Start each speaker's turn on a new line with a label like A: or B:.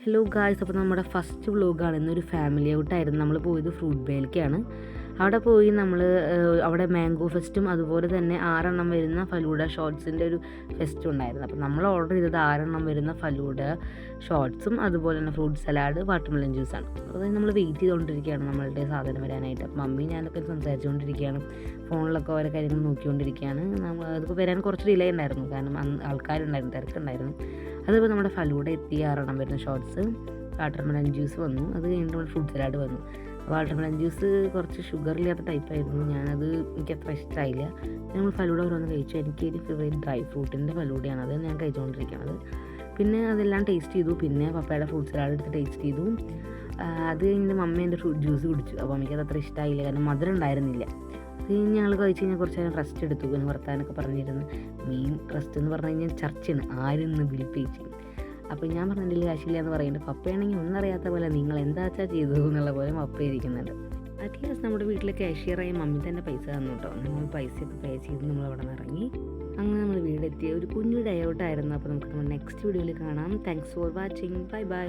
A: Hello guys, അപ്പോൾ നമ്മുടെ first വ്ലോഗാണ്. ഇന്നൊരു ഫാമിലി ഔട്ടായിരുന്നു. നമ്മൾ പോയത് ഫ്രൂട്ട് ബേയിലേക്കാണ്. അവിടെ പോയി നമ്മൾ അവിടെ മാംഗോ ഫെസ്റ്റും അതുപോലെ തന്നെ 6 വരുന്ന ഫലൂഡ ഷോർട്സിൻ്റെ ഒരു ഫെസ്റ്റും ഉണ്ടായിരുന്നു. അപ്പോൾ നമ്മൾ ഓർഡർ ചെയ്തത് 6 വരുന്ന ഫലൂഡ ഷോർട്സും അതുപോലെ തന്നെ ഫ്രൂട്ട് സലാഡ്, വാട്ടർമെലൺ ജ്യൂസാണ്. അപ്പോൾ നമ്മൾ വെയിറ്റ് ചെയ്തുകൊണ്ടിരിക്കുകയാണ് നമ്മളുടെ സാധനം വരാനായിട്ട്. അപ്പോൾ മമ്മി ഞാനൊക്കെ സംസാരിച്ചുകൊണ്ടിരിക്കുകയാണ്, ഫോണിലൊക്കെ ഓരോ കാര്യങ്ങൾ നോക്കിക്കൊണ്ടിരിക്കുകയാണ്. അതിപ്പോൾ വരാൻ കുറച്ച് ഡിലേ ഉണ്ടായിരുന്നു, കാരണം ആൾക്കാരുണ്ടായിരുന്നു, തിരക്കുണ്ടായിരുന്നു. അതിപ്പോൾ നമ്മുടെ ഫലൂഡ എത്തി, 6 വരുന്ന ഷോർട്സ്, വാട്ടർമെലൺ ജ്യൂസ് വന്നു. അത് കഴിഞ്ഞിട്ട് നമ്മൾ ഫ്രൂട്ട് സലാഡ് വന്നു. വാട്ടർമെലൺ ജ്യൂസ് കുറച്ച് ഷുഗറില്ലാത്ത ടൈപ്പായിരുന്നു, എനിക്ക് അത്ര ഇഷ്ടമായില്ല. നമ്മൾ ഫലൂഡ ഓരോന്ന് കഴിച്ചു. എനിക്ക് ഒരു ഫേവറേറ്റ് ഡ്രൈ ഫ്രൂട്ടിൻ്റെ ഫലൂഡയാണ്, അത് ഞാൻ കഴിച്ചുകൊണ്ടിരിക്കുന്നത്. പിന്നെ അതെല്ലാം ടേസ്റ്റ് ചെയ്തു. പിന്നെ പപ്പയുടെ ഫ്രൂട്ട് സലാഡ് എടുത്ത് ടേസ്റ്റ് ചെയ്തു. അത് കഴിഞ്ഞ് മമ്മി എൻ്റെ ഫ്രൂട്ട് ജ്യൂസ് കുടിച്ചു. അപ്പോൾ എനിക്കത് അത്ര ഇഷ്ടമായില്ല, കാരണം മധുരം ഉണ്ടായിരുന്നില്ല. അത് ഞങ്ങൾ കഴിച്ച് കഴിഞ്ഞാൽ കുറച്ച് നേരം റെസ്റ്റ് എടുത്തു. പിന്നെ വർത്താനൊക്കെ പറഞ്ഞിരുന്നു. മെയിൻ റെസ്റ്റ് എന്ന് പറഞ്ഞു കഴിഞ്ഞാൽ ചർച്ചയാണ്, ആരെന്ന് വിളിപ്പിച്ചു. അപ്പോൾ ഞാൻ പറഞ്ഞില്ല കാശില്ല എന്ന് പറയുന്നുണ്ട്. പപ്പയാണെങ്കിൽ ഒന്നറിയാത്ത പോലെ നിങ്ങൾ എന്താ വെച്ചാൽ ചെയ്തു എന്നുള്ള പോലെ പപ്പ ഇരിക്കുന്നുണ്ട്. അറ്റ്ലീസ്റ്റ് നമ്മുടെ വീട്ടിലെ കാഷ്യറായി മമ്മി തന്നെ പൈസ തന്നു കേട്ടോ. നമ്മൾ പൈസയൊക്കെ പേ ചെയ്ത് നമ്മൾ അവിടെ നിന്ന് ഇറങ്ങി. അങ്ങനെ നമ്മൾ വീടെത്തിയ ഒരു കുഞ്ഞു ഡേ ഔട്ടായിരുന്നു. അപ്പോൾ നമുക്ക് നെക്സ്റ്റ് വീഡിയോയിൽ കാണാം. Thanks for watching. Bye bye.